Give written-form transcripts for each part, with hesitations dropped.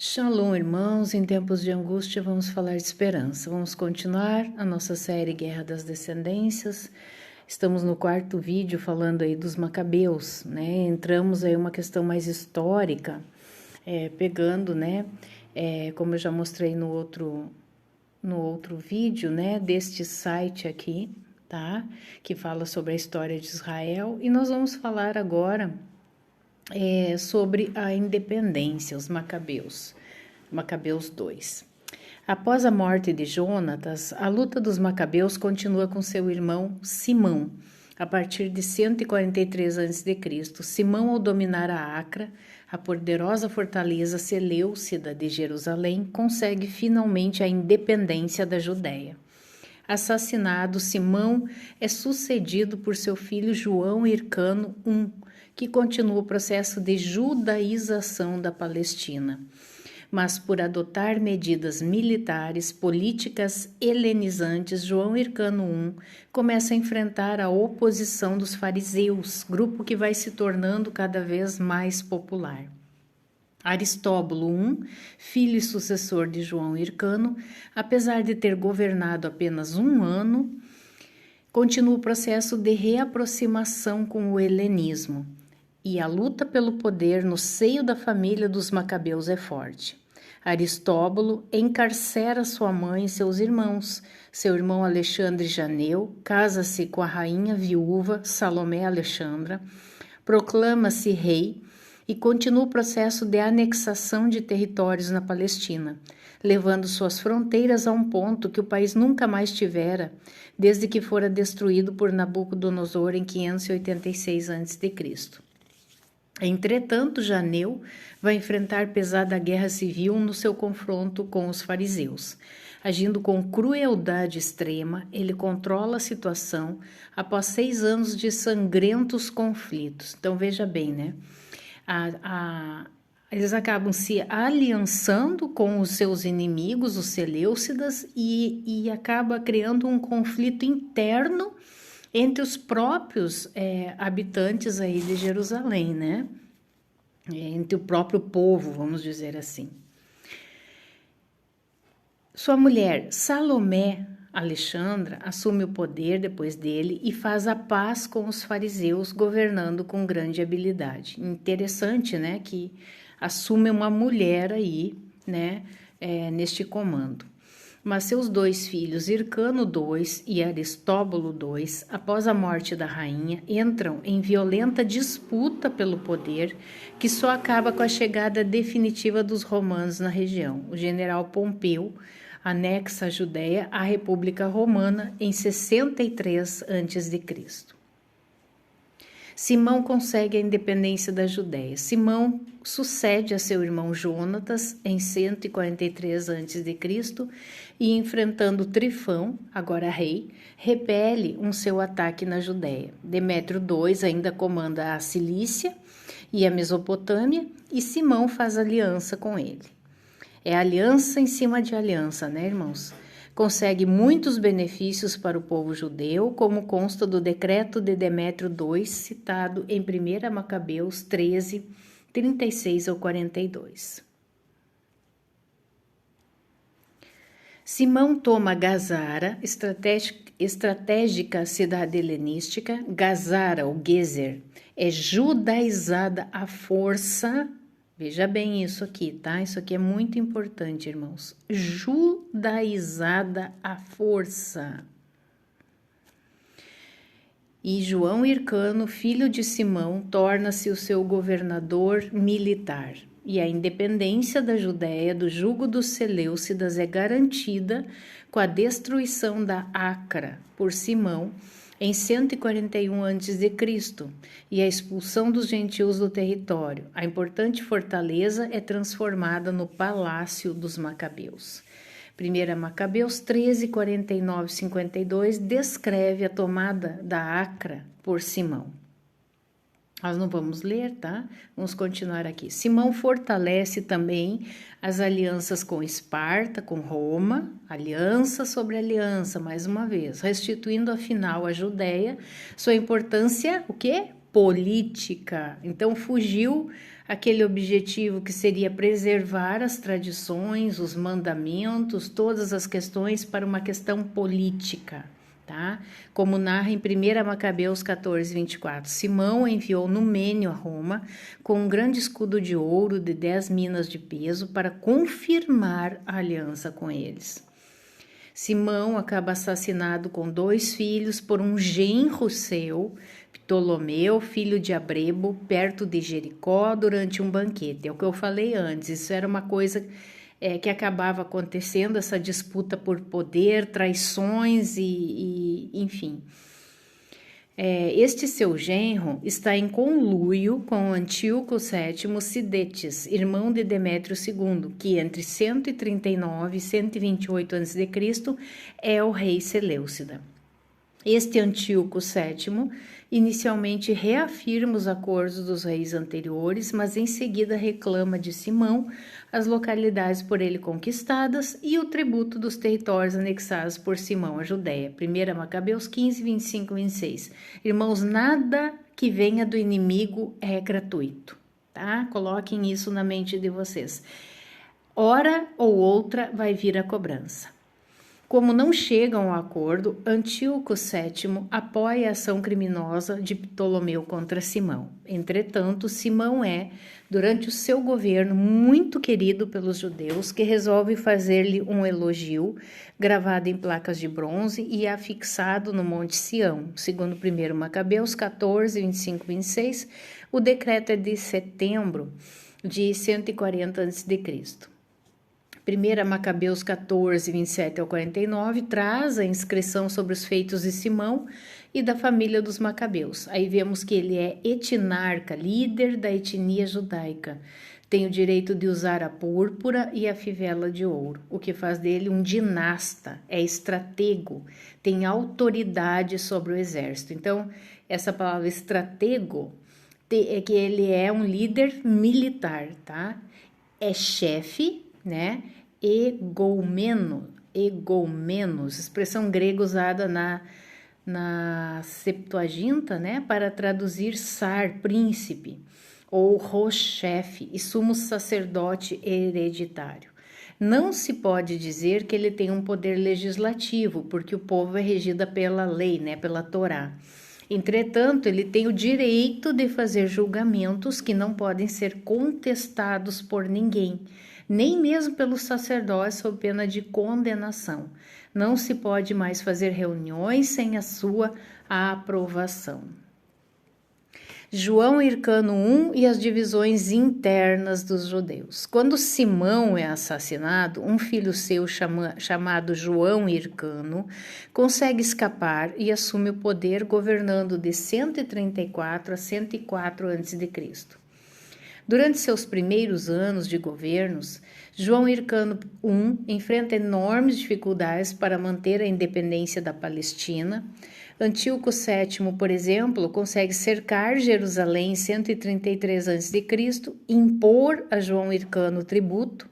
Shalom, irmãos. Em tempos de angústia, vamos falar de esperança. Vamos continuar a nossa série Guerra das Descendências. Estamos no quarto vídeo falando aí dos Macabeus, né? Entramos aí uma questão mais histórica, pegando, né? Como eu já mostrei no outro vídeo, né? Deste site aqui, tá? Que fala sobre a história de Israel. E nós vamos falar agora sobre a independência, os Macabeus. Macabeus 2. Após a morte de Jonatas, a luta dos Macabeus continua com seu irmão Simão. A partir de 143 a.C., Simão, ao dominar a Acra, a poderosa fortaleza Seleucida de Jerusalém, consegue finalmente a independência da Judéia. Assassinado, Simão é sucedido por seu filho João Hircano I, que continua o processo de judaização da Palestina. Mas por adotar medidas militares, políticas helenizantes, João Hircano I começa a enfrentar a oposição dos fariseus, grupo que vai se tornando cada vez mais popular. Aristóbulo I, filho e sucessor de João Hircano, apesar de ter governado apenas um ano, continua o processo de reaproximação com o helenismo. E a luta pelo poder no seio da família dos Macabeus é forte. Aristóbulo encarcera sua mãe e seus irmãos. Seu irmão Alexandre Janeu casa-se com a rainha viúva Salomé Alexandra, proclama-se rei e continua o processo de anexação de territórios na Palestina, levando suas fronteiras a um ponto que o país nunca mais tivera, desde que fora destruído por Nabucodonosor em 586 a.C. Entretanto, Janeu vai enfrentar pesada guerra civil no seu confronto com os fariseus. Agindo com crueldade extrema, ele controla a situação após 6 anos de sangrentos conflitos. Então, veja bem, né? Eles acabam se aliançando com os seus inimigos, os Seleucidas, e acaba criando um conflito interno entre os próprios habitantes aí de Jerusalém, né? Entre o próprio povo, vamos dizer assim. Sua mulher, Salomé Alexandra, assume o poder depois dele e faz a paz com os fariseus, governando com grande habilidade. Interessante, né, que assume uma mulher aí, né, neste comando. Mas seus 2 filhos, Hircano II e Aristóbulo II, após a morte da rainha, entram em violenta disputa pelo poder, que só acaba com a chegada definitiva dos romanos na região. O general Pompeu anexa a Judéia à República Romana em 63 a.C. Simão consegue a independência da Judéia. Simão sucede a seu irmão Jonatas em 143 a.C. e, enfrentando Trifão, agora rei, repele seu ataque na Judéia. Demétrio II ainda comanda a Cilícia e a Mesopotâmia e Simão faz aliança com ele. É aliança em cima de aliança, né, irmãos? Consegue muitos benefícios para o povo judeu, como consta do decreto de Demétrio II, citado em 1 Macabeus 13, 36 ao 42. Simão toma Gazara, estratégica cidade helenística. Gazara, ou Gezer, é judaizada à força. Veja bem isso aqui, tá? Isso aqui é muito importante, irmãos. Judaizada à força. E João Hircano, filho de Simão, torna-se o seu governador militar. E a independência da Judéia do jugo dos Seleucidas é garantida com a destruição da Acra por Simão em 141 a.C. e a expulsão dos gentios do território. A importante fortaleza é transformada no Palácio dos Macabeus. 1 Macabeus 13, 49 e 52 descreve a tomada da Acra por Simão. Nós não vamos ler, tá? Vamos continuar aqui. Simão fortalece também as alianças com Esparta, com Roma, aliança sobre aliança, mais uma vez, restituindo afinal à Judéia sua importância, o quê? Política. Então fugiu aquele objetivo que seria preservar as tradições, os mandamentos, todas as questões para uma questão política, tá? Como narra em 1 Macabeus 14, 24. Simão enviou Numênio a Roma com um grande escudo de ouro de 10 minas de peso para confirmar a aliança com eles. Simão acaba assassinado com 2 filhos por um genro seu, Ptolomeu, filho de Abrebo, perto de Jericó, durante um banquete. É o que eu falei antes, isso era uma coisa que acabava acontecendo, essa disputa por poder, traições enfim. Este seu genro está em conluio com Antíoco VII Sidetes, irmão de Demétrio II, que entre 139 e 128 a.C. é o rei Seleucida. Este Antíoco VII inicialmente reafirma os acordos dos reis anteriores, mas em seguida reclama de Simão as localidades por ele conquistadas e o tributo dos territórios anexados por Simão à Judéia. 1 Macabeus 15, 25 e 26. Irmãos, nada que venha do inimigo é gratuito, tá? Coloquem isso na mente de vocês. Hora ou outra vai vir a cobrança. Como não chegam a acordo, Antíoco VII apoia a ação criminosa de Ptolomeu contra Simão. Entretanto, Simão durante o seu governo, muito querido pelos judeus, que resolve fazer-lhe um elogio, gravado em placas de bronze e afixado no Monte Sião. Segundo 1 Macabeus 14, 25 e 26, o decreto é de setembro de 140 a.C. 1 Macabeus 14, 27 ao 49, traz a inscrição sobre os feitos de Simão e da família dos Macabeus. Aí vemos que ele é etnarca, líder da etnia judaica. Tem o direito de usar a púrpura e a fivela de ouro, o que faz dele um dinasta, é estratego, tem autoridade sobre o exército. Então, essa palavra estratego é que ele é um líder militar, tá? É chefe, né? Egoumenos, expressão grega usada na Septuaginta, né, para traduzir sar, príncipe, ou rochefe e sumo sacerdote hereditário. Não se pode dizer que ele tem um poder legislativo, porque o povo é regido pela lei, né, pela Torá. Entretanto, ele tem o direito de fazer julgamentos que não podem ser contestados por ninguém, nem mesmo pelos sacerdotes sob pena de condenação. Não se pode mais fazer reuniões sem a sua aprovação. João Hircano I e as divisões internas dos judeus. Quando Simão é assassinado, um filho seu chamado João Hircano consegue escapar e assume o poder governando de 134 a 104 a.C. Durante seus primeiros anos de governos, João Hircano I enfrenta enormes dificuldades para manter a independência da Palestina. Antíoco VII, por exemplo, consegue cercar Jerusalém em 133 a.C., impor a João Hircano tributo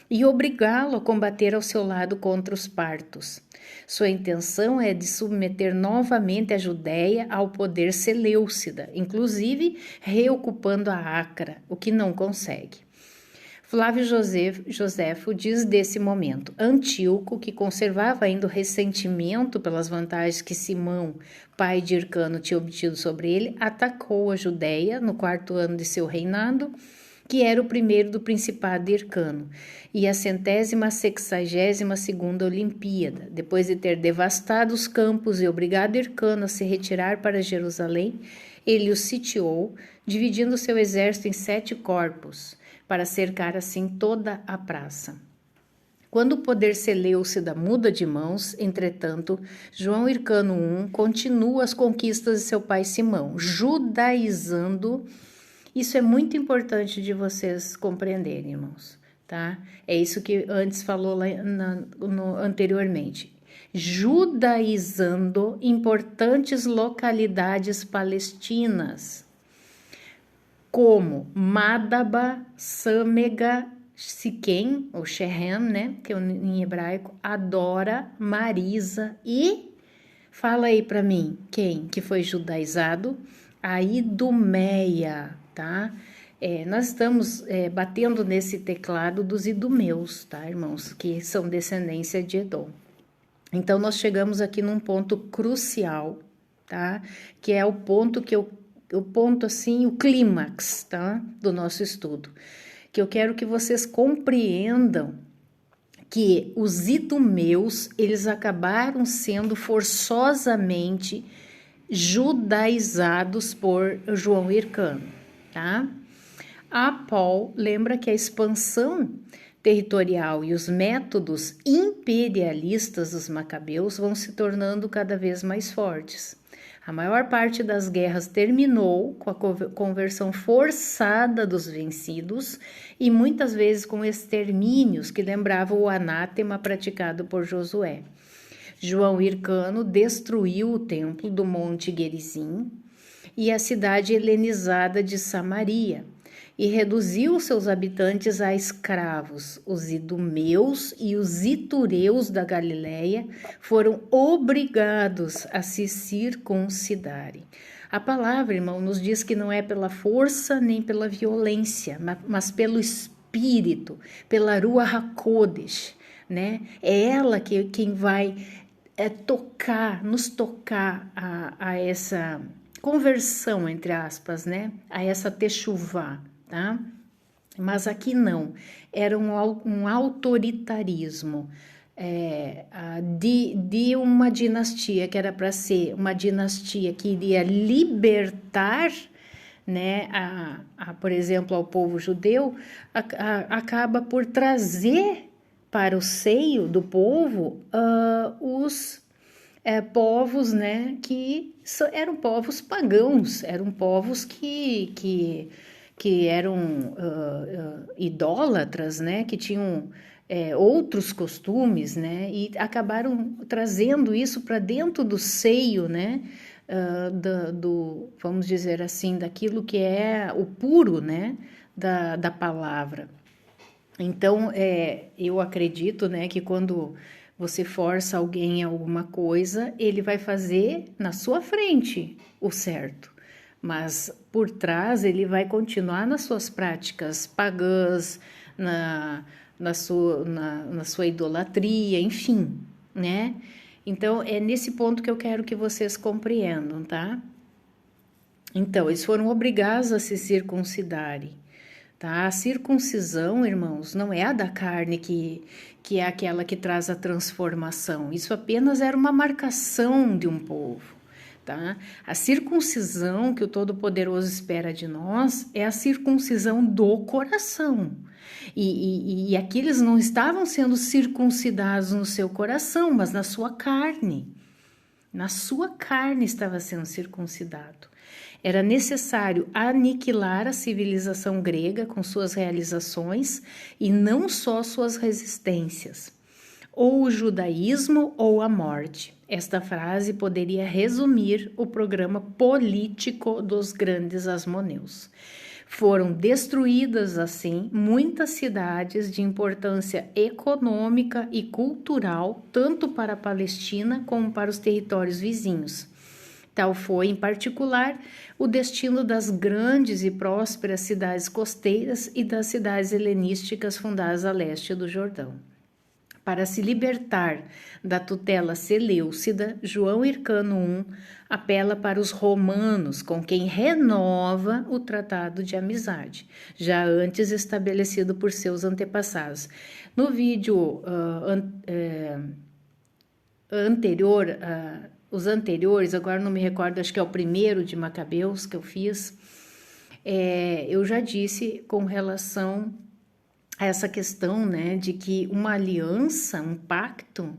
e obrigá-lo a combater ao seu lado contra os partos. Sua intenção é de submeter novamente a Judéia ao poder seleucida, inclusive reocupando a Acra, o que não consegue. Flávio Joséfo diz desse momento: Antíoco, que conservava ainda o ressentimento pelas vantagens que Simão, pai de Hircano, tinha obtido sobre ele, atacou a Judéia no 4º ano de seu reinado, que era o primeiro do Principado de Hircano, e a 162ª Olimpíada. Depois de ter devastado os campos e obrigado Hircano a se retirar para Jerusalém, ele o sitiou, dividindo seu exército em 7 corpos, para cercar assim toda a praça. Quando o poder seleucida muda de mãos, entretanto, João Hircano I continua as conquistas de seu pai Simão, judaizando. Isso é muito importante de vocês compreenderem, irmãos, tá? É isso que antes falou lá anteriormente. Judaizando importantes localidades palestinas, como Madaba, Sâmega, Siquém, ou Shechem, né, que é em hebraico, Adora, Marisa e, fala aí para mim, quem que foi judaizado? A Idumeia, tá? Nós estamos batendo nesse teclado dos idumeus, tá, irmãos? Que são descendência de Edom. Então, nós chegamos aqui num ponto crucial, tá? Que é o ponto assim, o clímax, tá? Do nosso estudo. Que eu quero que vocês compreendam que os idumeus, eles acabaram sendo forçosamente judaizados por João Hircano, tá? A Paul lembra que a expansão territorial e os métodos imperialistas dos macabeus vão se tornando cada vez mais fortes. A maior parte das guerras terminou com a conversão forçada dos vencidos e muitas vezes com extermínios que lembravam o anátema praticado por Josué. João Hircano destruiu o templo do Monte Gerizim e a cidade helenizada de Samaria e reduziu seus habitantes a escravos. Os idumeus e os itureus da Galileia foram obrigados a se circuncidarem. A palavra, irmão, nos diz que não é pela força nem pela violência, mas pelo Espírito, pela Ruach HaKodesh, né? É ela quem vai nos tocar a essa conversão, entre aspas, né? A essa techuvá, tá? Mas aqui não, era um autoritarismo de uma dinastia que era para ser uma dinastia que iria libertar, né, por exemplo, ao povo judeu, acaba por trazer para o seio do povo os povos, né, que eram povos pagãos, eram povos que eram idólatras, né, que tinham outros costumes, né, e acabaram trazendo isso para dentro do seio, né, vamos dizer assim, daquilo que é o puro, né, da palavra. Então, eu acredito, né, que quando você força alguém a alguma coisa, ele vai fazer na sua frente o certo, mas por trás ele vai continuar nas suas práticas pagãs, na sua idolatria, enfim, né? Então, é nesse ponto que eu quero que vocês compreendam, tá? Então, eles foram obrigados a se circuncidarem. Tá? A circuncisão, irmãos, não é a da carne que é aquela que traz a transformação. Isso apenas era uma marcação de um povo. Tá? A circuncisão que o Todo-Poderoso espera de nós é a circuncisão do coração. E aqui eles não estavam sendo circuncidados no seu coração, mas na sua carne. Na sua carne estava sendo circuncidado. Era necessário aniquilar a civilização grega com suas realizações e não só suas resistências. Ou o judaísmo ou a morte. Esta frase poderia resumir o programa político dos grandes asmoneus. Foram destruídas, assim, muitas cidades de importância econômica e cultural, tanto para a Palestina como para os territórios vizinhos. Tal foi, em particular, o destino das grandes e prósperas cidades costeiras e das cidades helenísticas fundadas a leste do Jordão. Para se libertar da tutela seleucida, João Hircano I apela para os romanos, com quem renova o tratado de amizade, já antes estabelecido por seus antepassados. No vídeo anterior, os anteriores, agora não me recordo, acho que é o primeiro de Macabeus que eu fiz, eu já disse com relação a essa questão, né, de que uma aliança, um pacto,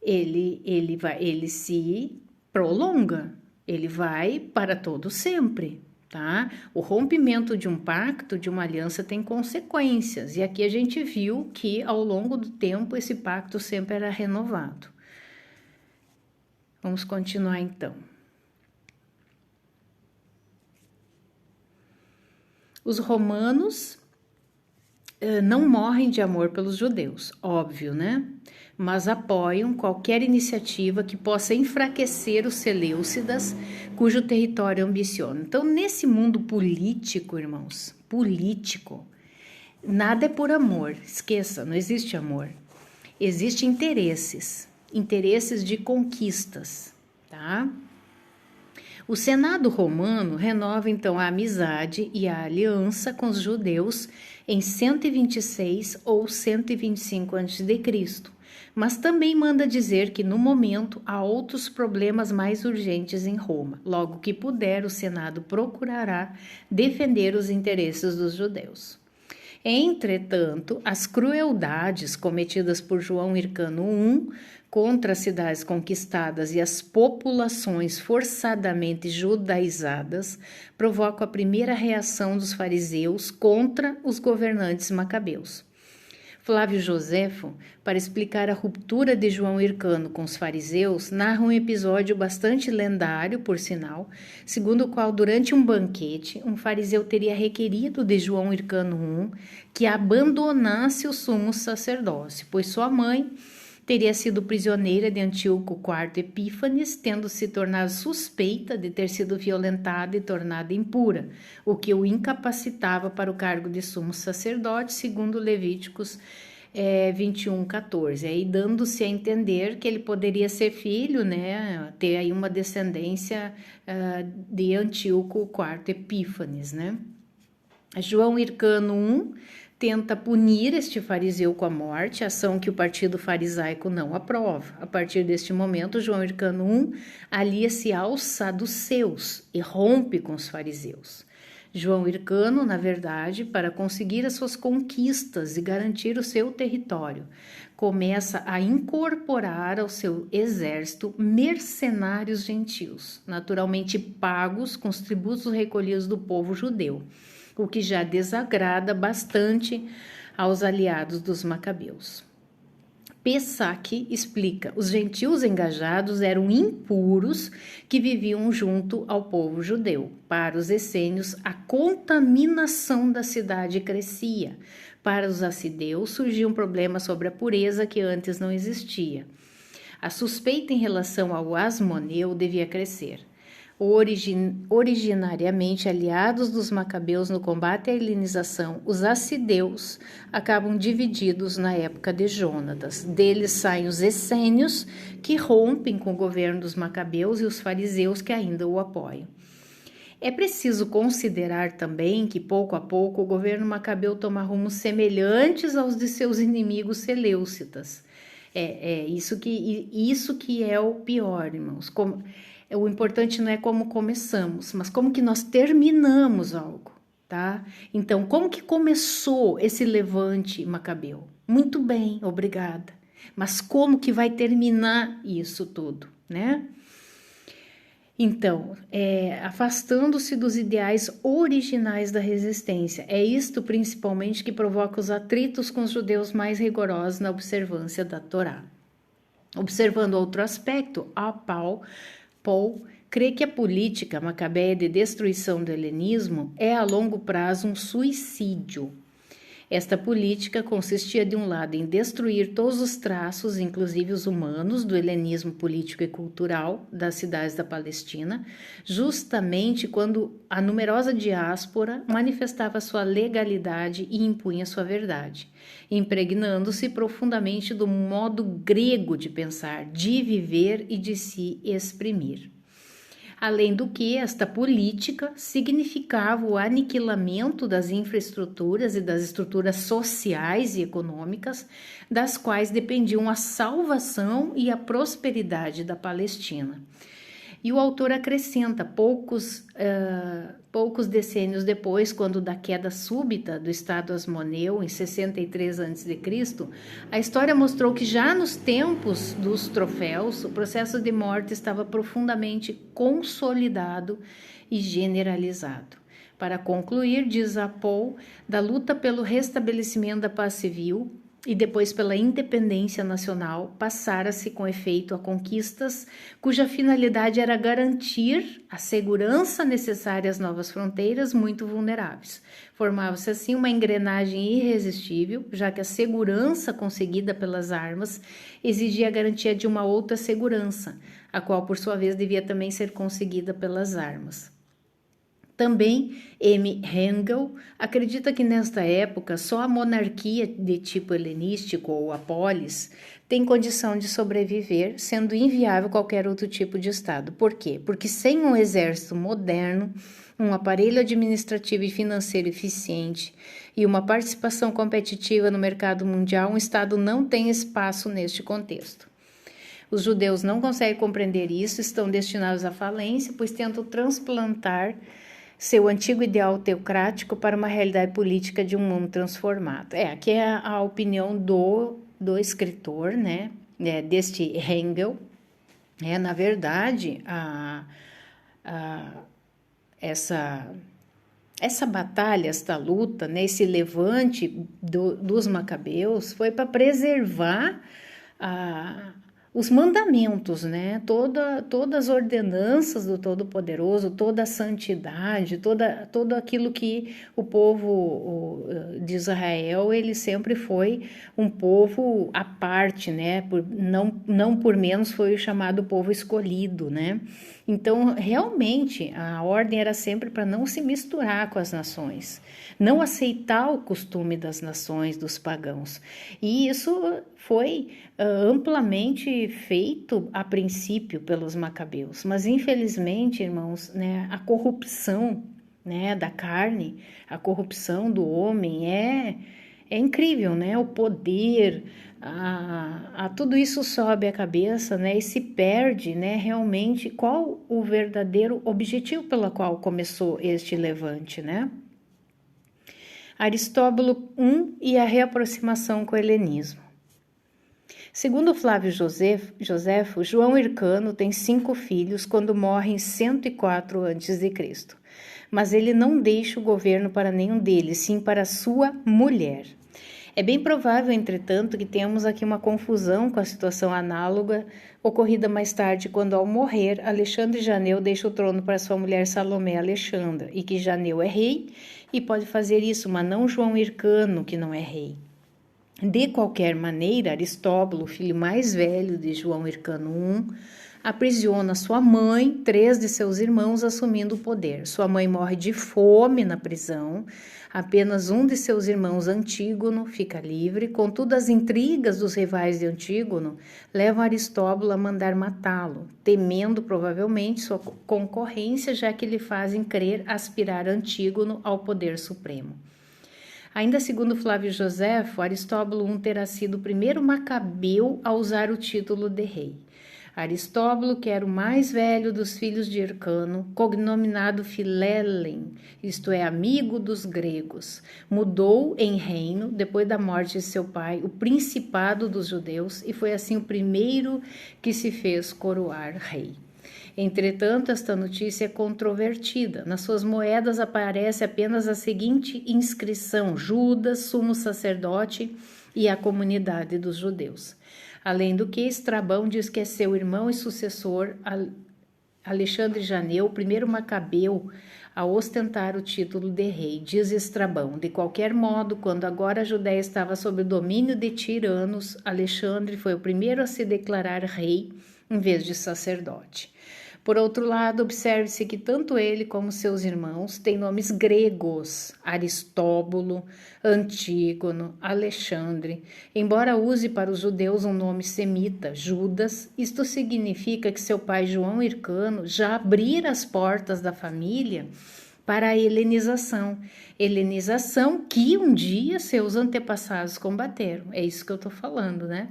ele se prolonga, ele vai para todo sempre, tá? O rompimento de um pacto, de uma aliança tem consequências, e aqui a gente viu que ao longo do tempo esse pacto sempre era renovado. Vamos continuar então. Os romanos não morrem de amor pelos judeus, óbvio, né? Mas apoiam qualquer iniciativa que possa enfraquecer os seleucidas, cujo território ambiciona. Então, nesse mundo político, irmãos, político. Nada é por amor, esqueça, não existe amor. Existem interesses de conquistas, tá? O Senado romano renova então a amizade e a aliança com os judeus em 126 ou 125 a.C., mas também manda dizer que no momento há outros problemas mais urgentes em Roma. Logo que puder, o Senado procurará defender os interesses dos judeus. Entretanto, as crueldades cometidas por João Hircano I contra as cidades conquistadas e as populações forçadamente judaizadas provocam a primeira reação dos fariseus contra os governantes macabeus. Flávio Joséfo, para explicar a ruptura de João Hircano com os fariseus, narra um episódio bastante lendário, por sinal, segundo o qual, durante um banquete, um fariseu teria requerido de João Hircano I que abandonasse o sumo sacerdócio, pois sua mãe teria sido prisioneira de Antíoco IV Epífanes, tendo se tornado suspeita de ter sido violentada e tornada impura, o que o incapacitava para o cargo de sumo sacerdote, segundo Levíticos 21:14, aí dando-se a entender que ele poderia ser filho, né, ter aí uma descendência de Antíoco IV Epífanes, né. João Hircano I tenta punir este fariseu com a morte, ação que o partido farisaico não aprova. A partir deste momento, João Hircano I alia-se aos saduceus e rompe com os fariseus. João Hircano, na verdade, para conseguir as suas conquistas e garantir o seu território, começa a incorporar ao seu exército mercenários gentios, naturalmente pagos com os tributos recolhidos do povo judeu, o que já desagrada bastante aos aliados dos macabeus. Pessac explica: os gentios engajados eram impuros que viviam junto ao povo judeu. Para os essênios, a contaminação da cidade crescia. Para os assideus, surgia um problema sobre a pureza que antes não existia. A suspeita em relação ao asmoneu devia crescer. Originariamente aliados dos macabeus no combate à helenização, os assideus acabam divididos na época de Jonatas. Deles saem os essênios, que rompem com o governo dos macabeus, e os fariseus, que ainda o apoiam. É preciso considerar também que, pouco a pouco, o governo macabeu toma rumos semelhantes aos de seus inimigos seleucitas. Isso que é o pior, irmãos. O importante não é como começamos, mas como que nós terminamos algo, tá? Então, como que começou esse levante macabeu? Muito bem, obrigada. Mas como que vai terminar isso tudo, né? Então, afastando-se dos ideais originais da resistência. É isto principalmente que provoca os atritos com os judeus mais rigorosos na observância da Torá. Observando outro aspecto, Paul crê que a política macabeia de destruição do helenismo é a longo prazo um suicídio. Esta política consistia, de um lado, em destruir todos os traços, inclusive os humanos, do helenismo político e cultural das cidades da Palestina, justamente quando a numerosa diáspora manifestava sua legalidade e impunha sua verdade, impregnando-se profundamente do modo grego de pensar, de viver e de se exprimir. Além do que, esta política significava o aniquilamento das infraestruturas e das estruturas sociais e econômicas, das quais dependiam a salvação e a prosperidade da Palestina. E o autor acrescenta, poucos decênios depois, quando da queda súbita do Estado asmoneu, em 63 a.C., a história mostrou que já nos tempos dos troféus, o processo de morte estava profundamente consolidado e generalizado. Para concluir, diz a Paul, da luta pelo restabelecimento da paz civil e depois pela independência nacional, passara-se com efeito a conquistas cuja finalidade era garantir a segurança necessária às novas fronteiras muito vulneráveis. Formava-se assim uma engrenagem irresistível, já que a segurança conseguida pelas armas exigia a garantia de uma outra segurança, a qual por sua vez devia também ser conseguida pelas armas. Também M. Hengel acredita que nesta época só a monarquia de tipo helenístico ou a polis tem condição de sobreviver, sendo inviável qualquer outro tipo de Estado. Por quê? Porque sem um exército moderno, um aparelho administrativo e financeiro eficiente e uma participação competitiva no mercado mundial, um Estado não tem espaço neste contexto. Os judeus não conseguem compreender isso, estão destinados à falência, pois tentam transplantar seu antigo ideal teocrático para uma realidade política de um mundo transformado. Aqui é a opinião do escritor, né, deste Hengel. Na verdade, essa batalha, essa luta, né, esse levante dos macabeus foi para preservar os mandamentos, né? Todas as ordenanças do Todo-Poderoso, toda a santidade, todo aquilo que o povo de Israel, ele sempre foi um povo à parte, né? Não por menos foi o chamado povo escolhido, né? Então, realmente, a ordem era sempre para não se misturar com as nações, não aceitar o costume das nações, dos pagãos. E isso foi amplamente feito a princípio pelos macabeus, mas infelizmente, irmãos, né, a corrupção, né, da carne, a corrupção do homem é incrível, né? O poder, tudo isso sobe a cabeça, né? E se perde, né? Realmente, qual o verdadeiro objetivo pelo qual começou este levante, né? Aristóbulo I e a reaproximação com o helenismo. Segundo Flávio Joséfo, João Hircano tem 5 filhos quando morre em 104 a.C., mas ele não deixa o governo para nenhum deles, sim para sua mulher. É bem provável, entretanto, que tenhamos aqui uma confusão com a situação análoga ocorrida mais tarde, quando, ao morrer, Alexandre Janeu deixa o trono para sua mulher Salomé Alexandra, e que Janeu é rei e pode fazer isso, mas não João Hircano, que não é rei. De qualquer maneira, Aristóbulo, o filho mais velho de João Hircano I, aprisiona sua mãe, 3 de seus irmãos, assumindo o poder. Sua mãe morre de fome na prisão, apenas um de seus irmãos, Antígono, fica livre. Contudo, as intrigas dos rivais de Antígono levam Aristóbulo a mandar matá-lo, temendo provavelmente sua concorrência, já que lhe fazem crer aspirar Antígono ao poder supremo. Ainda segundo Flávio Joséfo, Aristóbulo I terá sido o primeiro macabeu a usar o título de rei. Aristóbulo, que era o mais velho dos filhos de Hircano, cognominado Filelen, isto é, amigo dos gregos, mudou em reino, depois da morte de seu pai, o principado dos judeus, e foi assim o primeiro que se fez coroar rei. Entretanto, esta notícia é controvertida. Nas suas moedas aparece apenas a seguinte inscrição: Judas, sumo sacerdote e a comunidade dos judeus. Além do que, Estrabão diz que é seu irmão e sucessor, Alexandre Janeu, o primeiro macabeu a ostentar o título de rei. Diz Estrabão: de qualquer modo, quando agora a Judéia estava sob o domínio de tiranos, Alexandre foi o primeiro a se declarar rei em vez de sacerdote. Por outro lado, observe-se que tanto ele como seus irmãos têm nomes gregos: Aristóbulo, Antígono, Alexandre. Embora use para os judeus um nome semita, Judas, isto significa que seu pai João Hircano já abrira as portas da família para a helenização que um dia seus antepassados combateram. É isso que eu estou falando, né?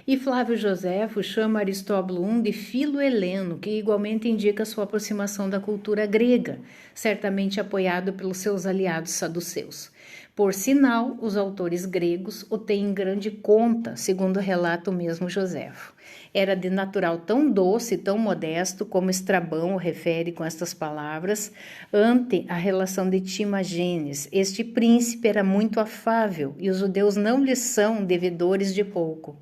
E Flávio Joséfo chama Aristóbulo I de filo heleno, que igualmente indica sua aproximação da cultura grega, certamente apoiado pelos seus aliados saduceus. Por sinal, os autores gregos o têm em grande conta, segundo relata o mesmo Joséfo. Era de natural tão doce e tão modesto, como Estrabão o refere com estas palavras, ante a relação de Timagenes. Este príncipe era muito afável, e os judeus não lhe são devedores de pouco,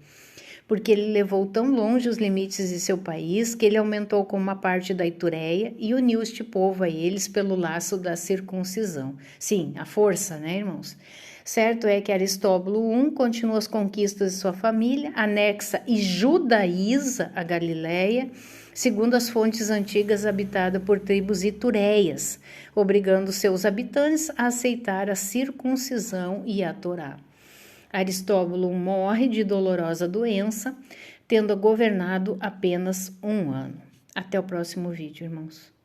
porque ele levou tão longe os limites de seu país que ele aumentou com uma parte da Itureia e uniu este povo a eles pelo laço da circuncisão. Sim, a força, né, irmãos? Certo é que Aristóbulo I continua as conquistas de sua família, anexa e judaiza a Galileia, segundo as fontes antigas, habitada por tribos itureias, obrigando seus habitantes a aceitar a circuncisão e a Torá. Aristóbulo morre de dolorosa doença, tendo governado apenas 1 ano. Até o próximo vídeo, irmãos.